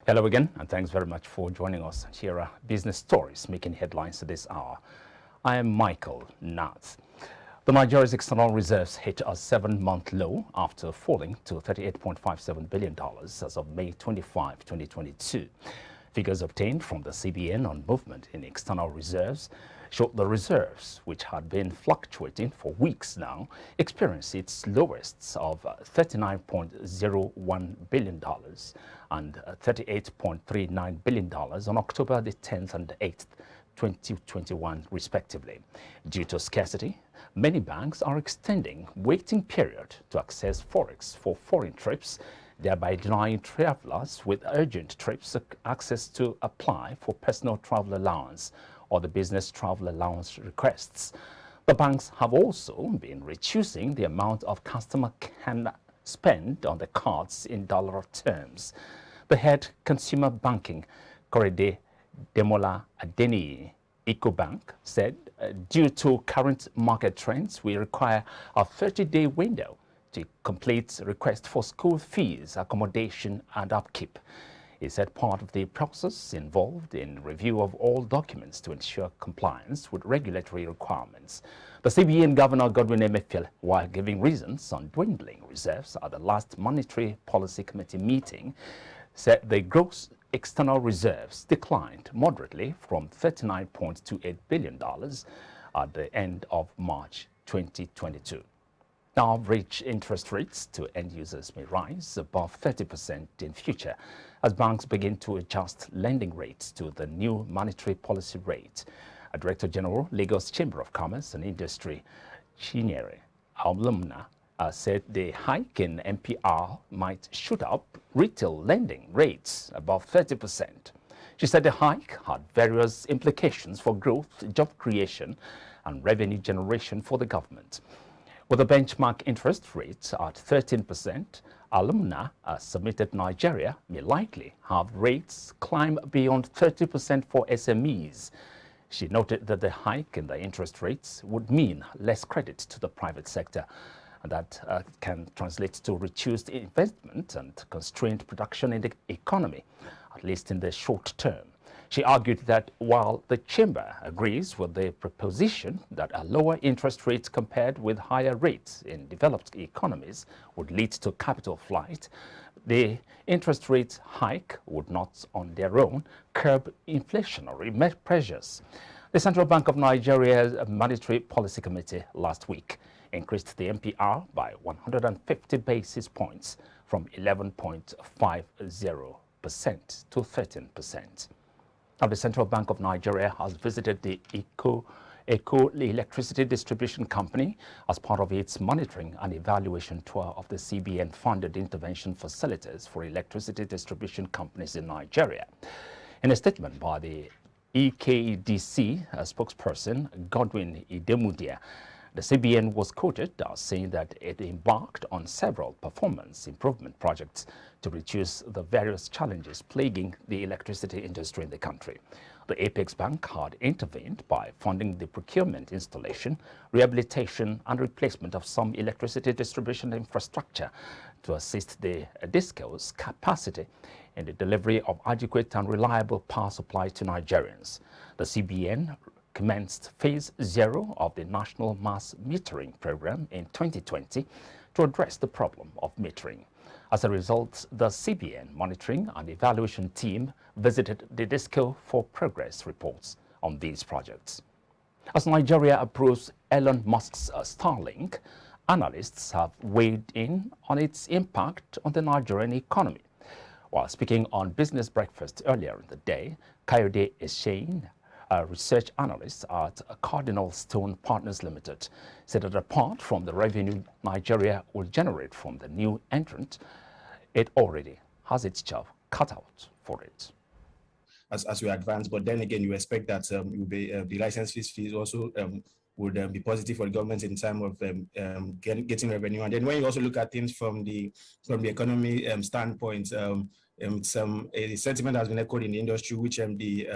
Hello again, and thanks very much for joining us. Here are business stories making headlines this hour. I am Michael Nats. The Nigeria's external reserves hit a 7-month low after falling to $38.57 billion as of May 25, 2022. Figures obtained from the CBN on movement in external reserves showed the reserves, which had been fluctuating for weeks now, experienced its lowest of $39.01 billion and $38.39 billion on October the 10th and 8th, 2021, respectively. Due to scarcity, many banks are extending waiting period to access forex for foreign trips, thereby denying travelers with urgent trips access to apply for personal travel allowance or the business travel allowance requests. The banks have also been reducing the amount of customer can spend on the cards in dollar terms. The head consumer banking, Korede Demola Adeniyi, EcoBank, said, due to current market trends, we require a 30-day window to complete request for school fees, accommodation, and upkeep. He said part of the process involved in review of all documents to ensure compliance with regulatory requirements. The CBN Governor Godwin Emefiele, while giving reasons on dwindling reserves at the last Monetary Policy Committee meeting, said the gross external reserves declined moderately from $39.28 billion at the end of March 2022. Now, average interest rates to end users may rise above 30% in future as banks begin to adjust lending rates to the new monetary policy rate. Director General, Lagos Chamber of Commerce and Industry, Chinyere Alumna, said the hike in MPR might shoot up retail lending rates above 30%. She said the hike had various implications for growth, job creation, and revenue generation for the government. With the benchmark interest rates at 13%, Alumna submitted Nigeria may likely have rates climb beyond 30% for SMEs. She noted that the hike in the interest rates would mean less credit to the private sector, and that can translate to reduced investment and constrained production in the economy, at least in the short term. She argued that while the chamber agrees with the proposition that a lower interest rate compared with higher rates in developed economies would lead to capital flight, the interest rate hike would not on their own curb inflationary pressures. The Central Bank of Nigeria's Monetary Policy Committee last week increased the MPR by 150 basis points from 11.50% to 13%. Now, the Central Bank of Nigeria has visited the Eco Electricity Distribution Company as part of its monitoring and evaluation tour of the CBN-funded intervention facilities for electricity distribution companies in Nigeria. In a statement by the EKDC spokesperson Godwin Idemudia, the CBN was quoted as saying that it embarked on several performance improvement projects to reduce the various challenges plaguing the electricity industry in the country. The Apex Bank had intervened by funding the procurement, installation, rehabilitation, and replacement of some electricity distribution infrastructure to assist the DISCO's capacity in the delivery of adequate and reliable power supply to Nigerians. The CBN commenced Phase 0 of the National Mass Metering Program in 2020 to address the problem of metering. As a result, the CBN Monitoring and Evaluation Team visited the DISCO for progress reports on these projects. As Nigeria approves Elon Musk's Starlink, analysts have weighed in on its impact on the Nigerian economy. While speaking on Business Breakfast earlier in the day, Kayode Eshein, a research analyst at Cardinal Stone Partners Limited, said that apart from the revenue Nigeria will generate from the new entrant, it already has its job cut out for it. As we advance, but then again, you expect that it will be, the license fees also would be positive for the government in terms of getting revenue. And then when you also look at things from the economy standpoint, a sentiment has been echoed in the industry, which the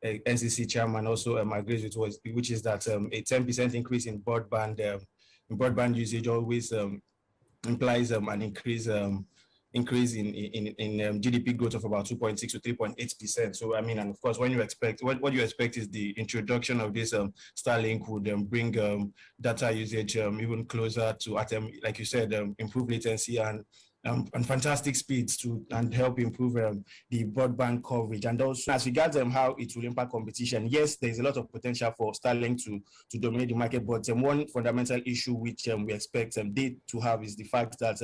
NCC chairman also agrees with, which is that a 10% increase in broadband usage always implies an increase increase in GDP growth of about 2.6 to 3.8%. So I mean, and of course, when you expect what you expect is the introduction of this Starlink would bring data usage even closer to like you said, improve latency and fantastic speeds and help improve the broadband coverage. And also, as regards how it will impact competition, yes, there's a lot of potential for Starlink to dominate the market, but one fundamental issue which we expect they to have is the fact that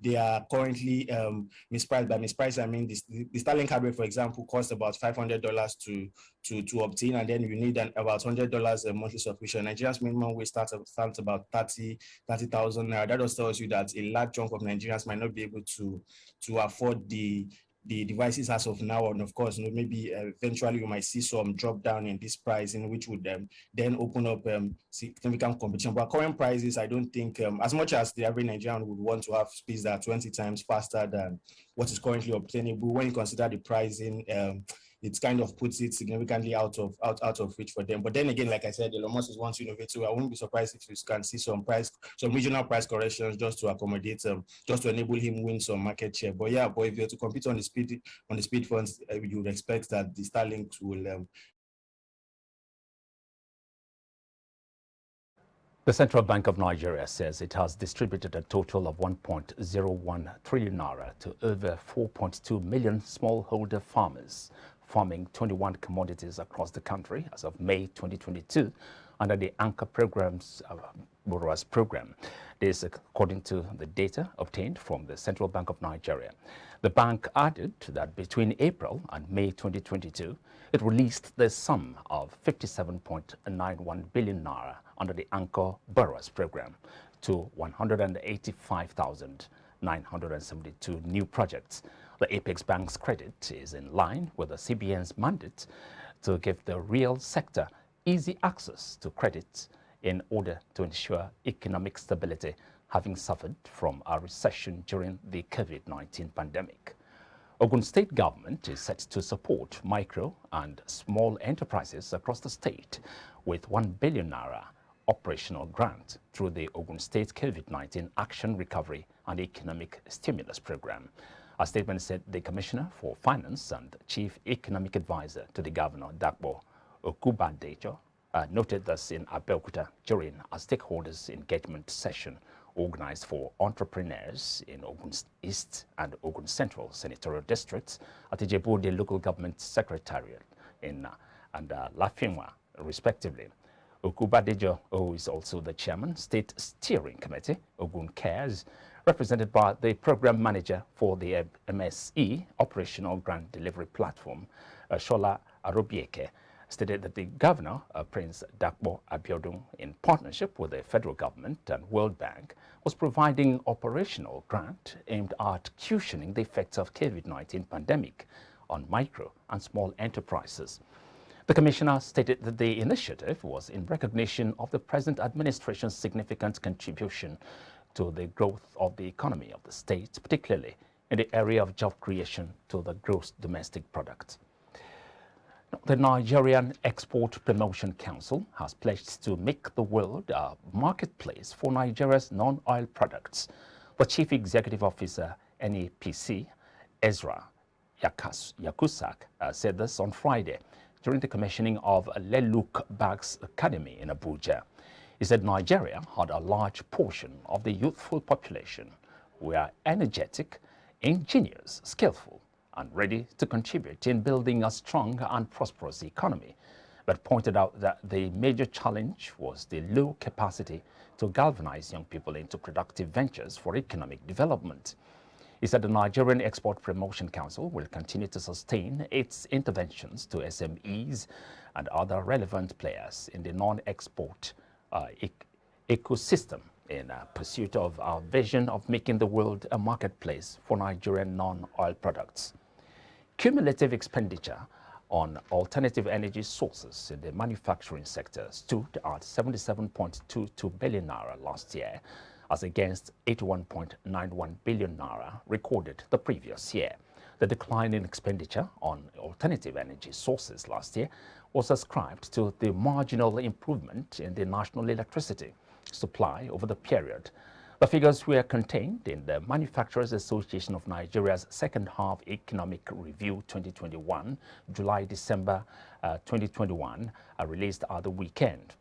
they are currently mispriced. By mispriced, I mean the Starlink hardware, for example, costs about $500 to obtain, and then you need about $100 a monthly subscription. Nigeria's minimum wage starts about 30,000 naira. That just tells you that a large chunk of Nigerians might not be able to afford the devices as of now. And of course, maybe eventually you might see some drop down in this pricing, which would then open up significant competition. But current prices, I don't think, as much as the average Nigerian would want to have speeds that are 20 times faster than what is currently obtainable, when you consider the pricing, it kind of puts it significantly out of reach for them. But then again, like I said, Elon Musk is one to innovate, so I wouldn't be surprised if you can see some regional price corrections just to accommodate just to enable him win some market share. But yeah, if you're to compete on the speed fronts, you would expect that the Starlink will. The Central Bank of Nigeria says it has distributed a total of 1.01 trillion naira to over 4.2 million smallholder farmers farming 21 commodities across the country as of May 2022 under the Anchor Program's Borrowers Program. This according to the data obtained from the Central Bank of Nigeria. The bank added that between April and May 2022, it released the sum of 57.91 billion naira under the Anchor Borrowers Program to 185,972 new projects. The Apex Bank's credit is in line with the CBN's mandate to give the real sector easy access to credit in order to ensure economic stability, having suffered from a recession during the COVID-19 pandemic. Ogun State government is set to support micro and small enterprises across the state with 1 billion naira operational grant through the Ogun State COVID-19 Action Recovery and Economic Stimulus Program. A statement said the Commissioner for Finance and Chief Economic Advisor to the Governor, Dakpo Okubadejo, noted this in Abeokuta during a stakeholders engagement session organized for entrepreneurs in Ogun East and Ogun Central senatorial districts at the Ijebu Local Government Secretariat and Lafinwa, respectively. Okubadejo, who is also the chairman, State Steering Committee, Ogun Cares, represented by the program manager for the MSE Operational Grant Delivery Platform, Shola Arobieke, stated that the governor, Prince Dakpo Abiodun, in partnership with the federal government and World Bank, was providing operational grant aimed at cushioning the effects of COVID-19 pandemic on micro and small enterprises. The commissioner stated that the initiative was in recognition of the present administration's significant contribution to the growth of the economy of the state, particularly in the area of job creation to the gross domestic product. The Nigerian Export Promotion Council has pledged to make the world a marketplace for Nigeria's non-oil products. The Chief Executive Officer, NEPC, Ezra Yakusak, said this on Friday during the commissioning of Leluk Bags Academy in Abuja. He said Nigeria had a large portion of the youthful population who are energetic, ingenious, skillful, and ready to contribute in building a strong and prosperous economy, but pointed out that the major challenge was the low capacity to galvanize young people into productive ventures for economic development. He said the Nigerian Export Promotion Council will continue to sustain its interventions to SMEs and other relevant players in the non-export ecosystem in pursuit of our vision of making the world a marketplace for Nigerian non-oil products. Cumulative expenditure on alternative energy sources in the manufacturing sector stood at 77.22 billion naira last year, as against 81.91 billion naira recorded the previous year. The decline in expenditure on alternative energy sources last year was ascribed to the marginal improvement in the national electricity supply over the period. The figures were contained in the Manufacturers Association of Nigeria's second half economic review 2021, July-December 2021, released at the weekend.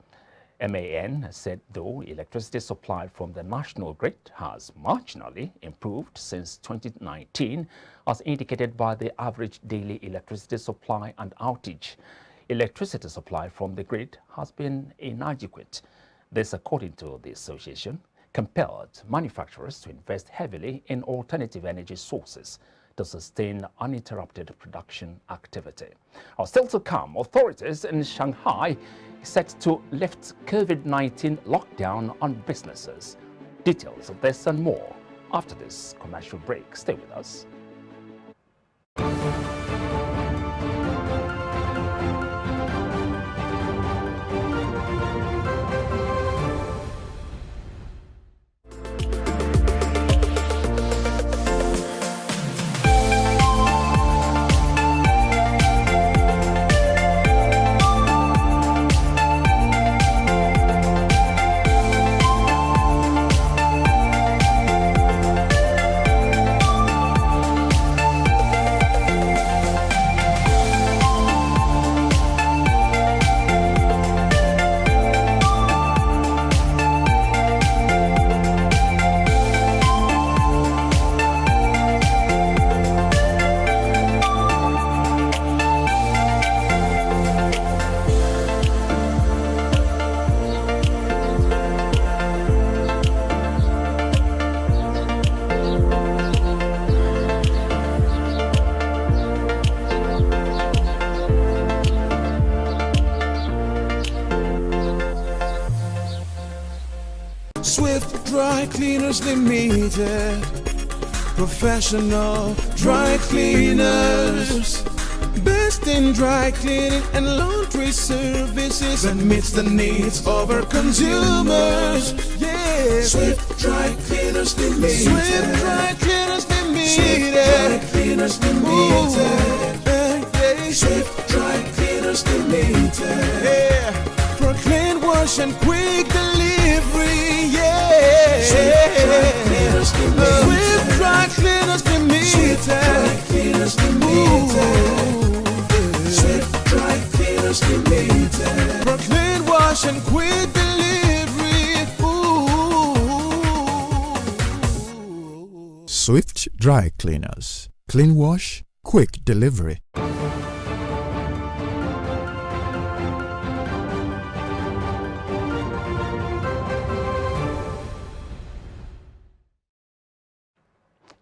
MAN said though electricity supply from the national grid has marginally improved since 2019, as indicated by the average daily electricity supply and outage, electricity supply from the grid has been inadequate. This, according to the association, compelled manufacturers to invest heavily in alternative energy sources to sustain uninterrupted production activity. Still to come, authorities in Shanghai set to lift COVID-19 lockdown on businesses. Details of this and more after this commercial break. Stay with us. Swift Dry Cleaners Limited, professional dry cleaners, best in dry cleaning and laundry services, that meets the needs of our consumers. Yeah, Swift Dry Cleaners Limited, Swift Dry Cleaners Limited, Swift Dry Cleaners Limited, yeah. Swift Dry Cleaners Limited, yeah, for clean wash and quick delivery, yeah. Swift Dry Cleaners Limited, Swift Dry Cleaners Limited, Swift Dry Cleaners Limited, Swift Dry Cleaners Limited, for clean wash and quick delivery. Ooh. Swift Dry Cleaners, clean wash, quick delivery.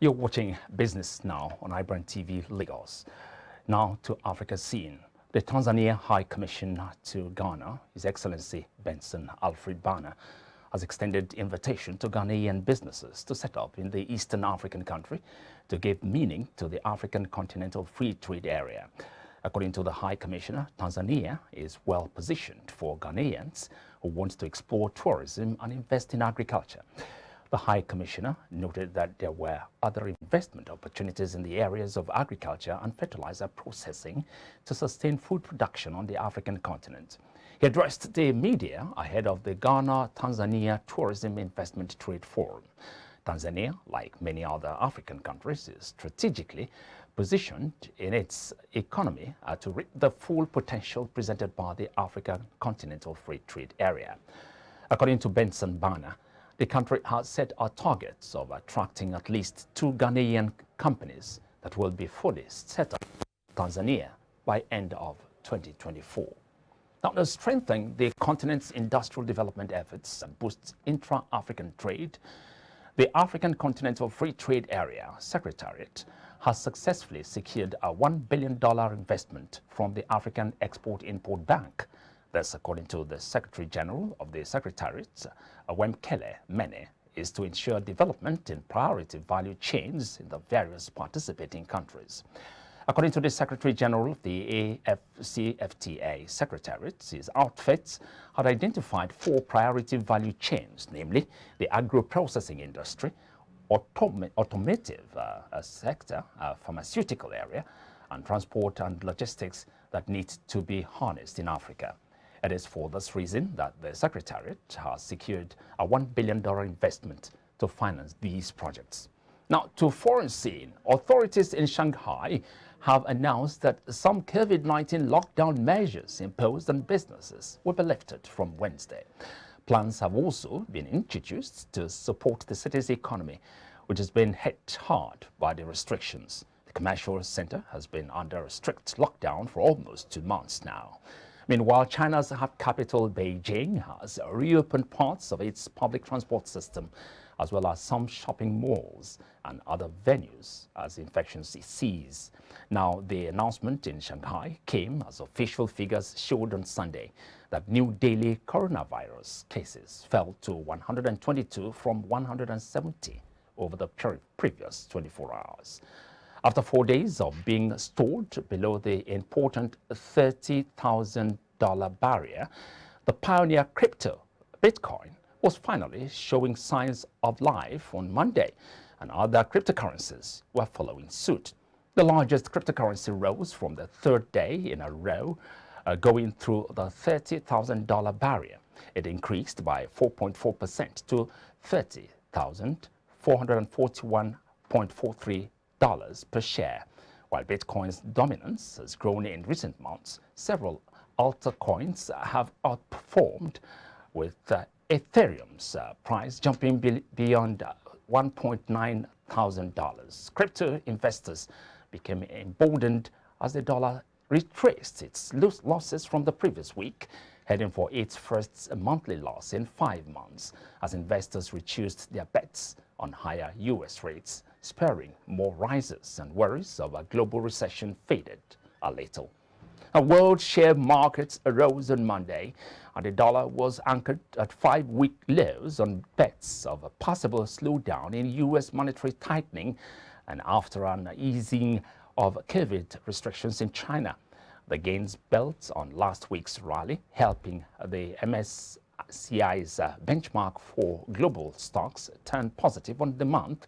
You're watching Business Now on IBrandTV Lagos. Now to Africa's scene. The Tanzania High Commissioner to Ghana, His Excellency Benson Alfred Bana, has extended invitation to Ghanaian businesses to set up in the Eastern African country to give meaning to the African Continental Free Trade Area. According to the High Commissioner, Tanzania is well positioned for Ghanaians who want to explore tourism and invest in agriculture. The High Commissioner noted that there were other investment opportunities in the areas of agriculture and fertilizer processing to sustain food production on the African continent. He addressed the media ahead of the Ghana-Tanzania Tourism Investment Trade Forum. Tanzania, like many other African countries, is strategically positioned in its economy to reap the full potential presented by the African Continental Free Trade Area. According to Benson Bana, the country has set a target of attracting at least 2 Ghanaian companies that will be fully set up in Tanzania by end of 2024. Now, to strengthen the continent's industrial development efforts and boost intra-African trade, the African Continental Free Trade Area Secretariat has successfully secured a $1 billion investment from the African Export-Import Bank. That's according to the Secretary General of the Secretariat, Wemkele Mene, is to ensure development in priority value chains in the various participating countries. According to the Secretary General of the AFCFTA Secretariat, his outfits had identified 4 priority value chains, namely the agro-processing industry, automotive sector, pharmaceutical area, and transport and logistics that need to be harnessed in Africa. It is for this reason that the Secretariat has secured a $1 billion investment to finance these projects. Now, to foreign scene, authorities in Shanghai have announced that some COVID-19 lockdown measures imposed on businesses will be lifted from Wednesday. Plans have also been introduced to support the city's economy, which has been hit hard by the restrictions. The commercial center has been under a strict lockdown for almost 2 months now. Meanwhile, China's capital, Beijing, has reopened parts of its public transport system, as well as some shopping malls and other venues as infections cease. Now, the announcement in Shanghai came as official figures showed on Sunday that new daily coronavirus cases fell to 122 from 170 over the previous 24 hours. After 4 days of being stalled below the important $30,000 barrier, the pioneer crypto, Bitcoin, was finally showing signs of life on Monday, and other cryptocurrencies were following suit. The largest cryptocurrency rose from the third day in a row, going through the $30,000 barrier. It increased by 4.4% to $30,441.43 per share. While Bitcoin's dominance has grown in recent months, several altcoins have outperformed, with Ethereum's price jumping beyond $1.9 thousand. Crypto investors became emboldened as the dollar retraced its losses from the previous week, heading for its first monthly loss in 5 months, as investors reduced their bets on higher U.S. rates, spurring more rises, and worries of a global recession faded a little. World share markets arose on Monday, and the dollar was anchored at 5-week lows on bets of a possible slowdown in U.S. monetary tightening and after an easing of COVID restrictions in China. The gains built on last week's rally, helping the MSCI's benchmark for global stocks turn positive on the month,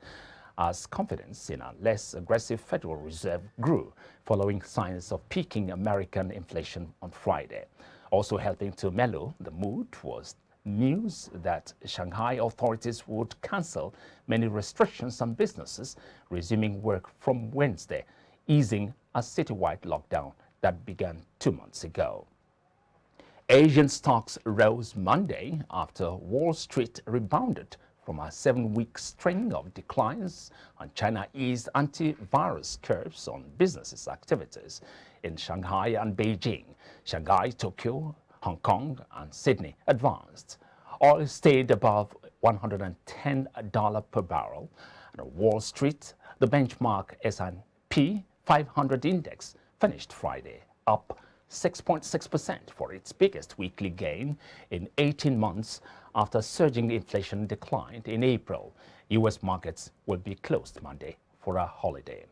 as confidence in a less aggressive Federal Reserve grew following signs of peaking American inflation on Friday. Also helping to mellow the mood was news that Shanghai authorities would cancel many restrictions on businesses resuming work from Wednesday, easing a citywide lockdown that began 2 months ago. Asian stocks rose Monday after Wall Street rebounded from a 7-week string of declines, and China eased antivirus curbs on businesses' activities in Shanghai and Beijing. Shanghai, Tokyo, Hong Kong, and Sydney advanced. Oil stayed above $110 per barrel. And on Wall Street, the benchmark S&P 500 index finished Friday up 6.6% for its biggest weekly gain in 18 months after surging inflation declined in April. U.S. markets will be closed Monday for a holiday.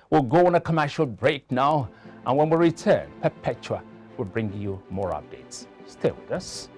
We'll go on a commercial break now, and when we return, Perpetua will bring you more updates. Stay with us.